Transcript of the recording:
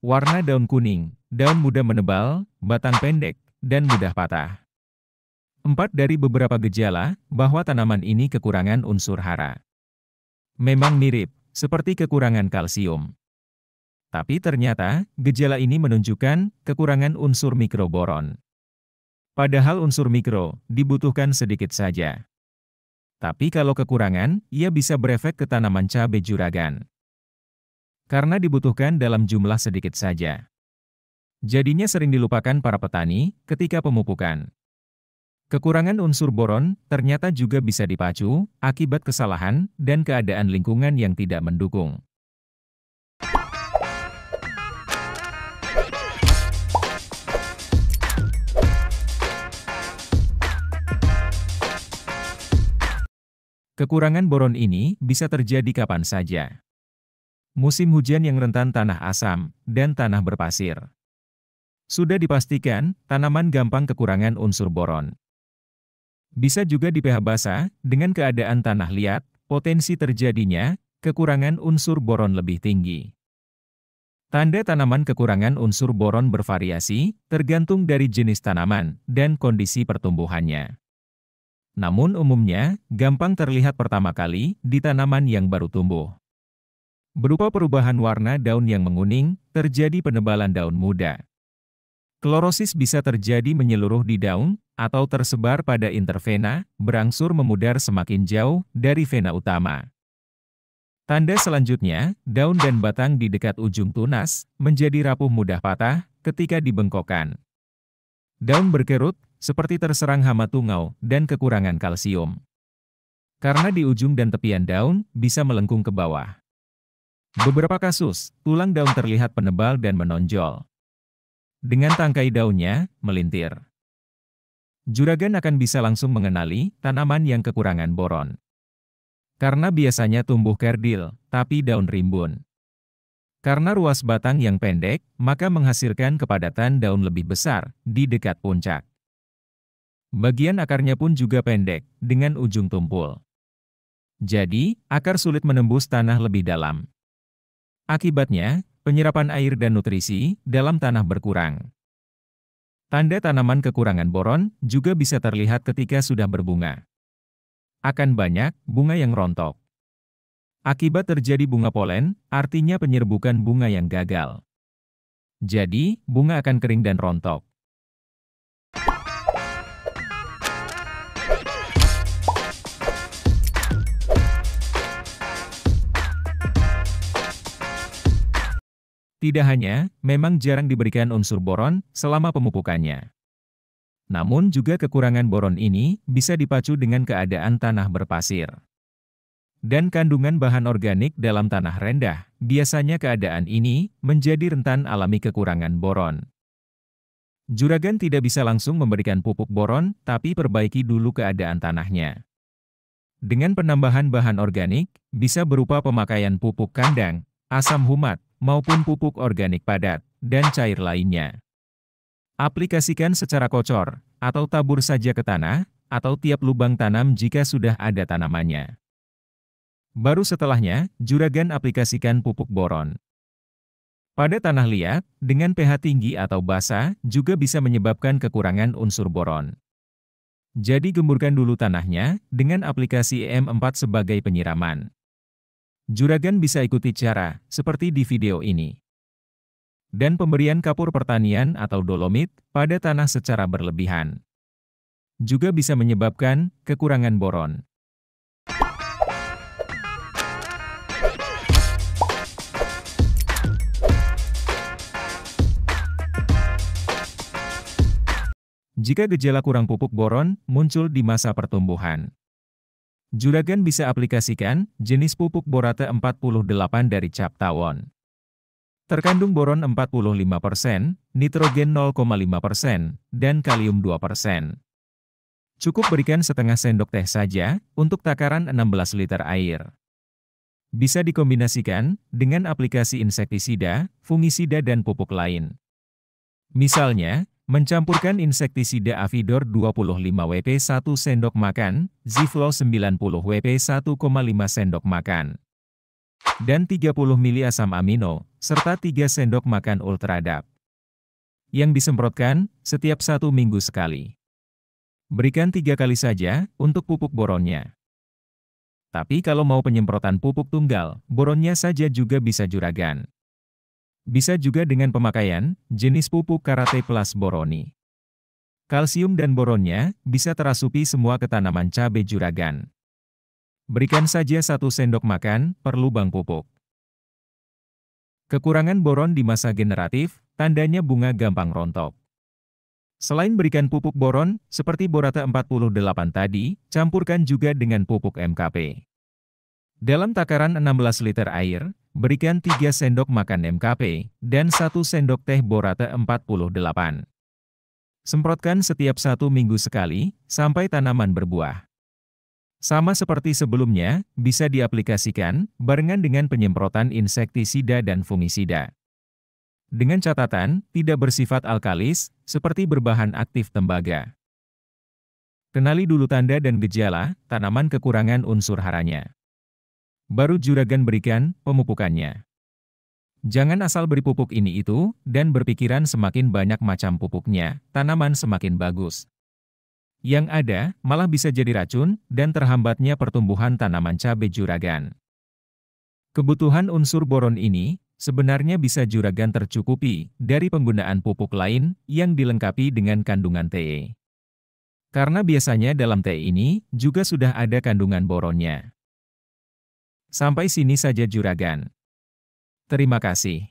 Warna daun kuning, daun muda menebal, batang pendek, dan mudah patah. 4 dari beberapa gejala bahwa tanaman ini kekurangan unsur hara. Memang mirip, seperti kekurangan kalsium. Tapi ternyata, gejala ini menunjukkan kekurangan unsur mikroboron. Padahal unsur mikro dibutuhkan sedikit saja. Tapi kalau kekurangan, ia bisa berefek ke tanaman cabai juragan. Karena dibutuhkan dalam jumlah sedikit saja. Jadinya sering dilupakan para petani ketika pemupukan. Kekurangan unsur boron ternyata juga bisa dipacu akibat kesalahan dan keadaan lingkungan yang tidak mendukung. Kekurangan boron ini bisa terjadi kapan saja. Musim hujan yang rentan tanah asam dan tanah berpasir. Sudah dipastikan, tanaman gampang kekurangan unsur boron. Bisa juga di pH basah, dengan keadaan tanah liat, potensi terjadinya kekurangan unsur boron lebih tinggi. Tanda tanaman kekurangan unsur boron bervariasi, tergantung dari jenis tanaman dan kondisi pertumbuhannya. Namun umumnya, gampang terlihat pertama kali di tanaman yang baru tumbuh. Berupa perubahan warna daun yang menguning, terjadi penebalan daun muda. Klorosis bisa terjadi menyeluruh di daun, atau tersebar pada intervena, berangsur memudar semakin jauh dari vena utama. Tanda selanjutnya, daun dan batang di dekat ujung tunas, menjadi rapuh mudah patah ketika dibengkokkan. Daun berkerut, seperti terserang hama tungau dan kekurangan kalsium. Karena di ujung dan tepian daun, bisa melengkung ke bawah. Beberapa kasus, tulang daun terlihat penebal dan menonjol. Dengan tangkai daunnya, melintir. Juragan akan bisa langsung mengenali tanaman yang kekurangan boron. Karena biasanya tumbuh kerdil, tapi daun rimbun. Karena ruas batang yang pendek, maka menghasilkan kepadatan daun lebih besar di dekat puncak. Bagian akarnya pun juga pendek, dengan ujung tumpul. Jadi, akar sulit menembus tanah lebih dalam. Akibatnya, penyerapan air dan nutrisi dalam tanah berkurang. Tanda tanaman kekurangan boron juga bisa terlihat ketika sudah berbunga. Akan banyak bunga yang rontok. Akibat terjadi bunga polen, artinya penyerbukan bunga yang gagal. Jadi, bunga akan kering dan rontok. Tidak hanya, memang jarang diberikan unsur boron selama pemupukannya. Namun juga kekurangan boron ini bisa dipacu dengan keadaan tanah berpasir. Dan kandungan bahan organik dalam tanah rendah, biasanya keadaan ini menjadi rentan alami kekurangan boron. Juragan tidak bisa langsung memberikan pupuk boron, tapi perbaiki dulu keadaan tanahnya. Dengan penambahan bahan organik, bisa berupa pemakaian pupuk kandang, asam humat, maupun pupuk organik padat, dan cair lainnya. Aplikasikan secara kocor, atau tabur saja ke tanah, atau tiap lubang tanam jika sudah ada tanamannya. Baru setelahnya, juragan aplikasikan pupuk boron. Pada tanah liat, dengan pH tinggi atau basah, juga bisa menyebabkan kekurangan unsur boron. Jadi gemburkan dulu tanahnya, dengan aplikasi EM4 sebagai penyiraman. Juragan bisa ikuti cara, seperti di video ini. Dan pemberian kapur pertanian atau dolomit pada tanah secara berlebihan. Juga bisa menyebabkan kekurangan boron. Jika gejala kurang pupuk boron muncul di masa pertumbuhan, juragan bisa aplikasikan jenis pupuk borate 48 dari Cap Tawon. Terkandung boron 45%, nitrogen 0,5%, dan kalium 2%. Cukup berikan setengah sendok teh saja untuk takaran 16 liter air. Bisa dikombinasikan dengan aplikasi insektisida, fungisida dan pupuk lain. Misalnya, mencampurkan insektisida Avidor 25 WP 1 sendok makan, Ziflo 90 WP 1,5 sendok makan. dan 30 mili asam amino, serta 3 sendok makan Ultradap. Yang disemprotkan setiap 1 minggu sekali. Berikan 3 kali saja untuk pupuk boronnya. Tapi kalau mau penyemprotan pupuk tunggal, boronnya saja juga bisa juragan. Bisa juga dengan pemakaian jenis pupuk Karate Plus Boroni. Kalsium dan boronnya bisa terasupi semua ke tanaman cabai juragan. Berikan saja 1 sendok makan per lubang pupuk. Kekurangan boron di masa generatif, tandanya bunga gampang rontok. Selain berikan pupuk boron, seperti borata 48 tadi, campurkan juga dengan pupuk MKP. Dalam takaran 16 liter air, berikan 3 sendok makan MKP, dan 1 sendok teh borata 48. Semprotkan setiap 1 minggu sekali, sampai tanaman berbuah. Sama seperti sebelumnya, bisa diaplikasikan barengan dengan penyemprotan insektisida dan fungisida. Dengan catatan, tidak bersifat alkalis, seperti berbahan aktif tembaga. Kenali dulu tanda dan gejala tanaman kekurangan unsur haranya. Baru juragan berikan pemupukannya. Jangan asal beri pupuk ini itu, dan berpikiran semakin banyak macam pupuknya, tanaman semakin bagus. Yang ada, malah bisa jadi racun, dan terhambatnya pertumbuhan tanaman cabai juragan. Kebutuhan unsur boron ini, sebenarnya bisa juragan tercukupi, dari penggunaan pupuk lain, yang dilengkapi dengan kandungan Te. Karena biasanya dalam Te ini, juga sudah ada kandungan boronnya. Sampai sini saja juragan. Terima kasih.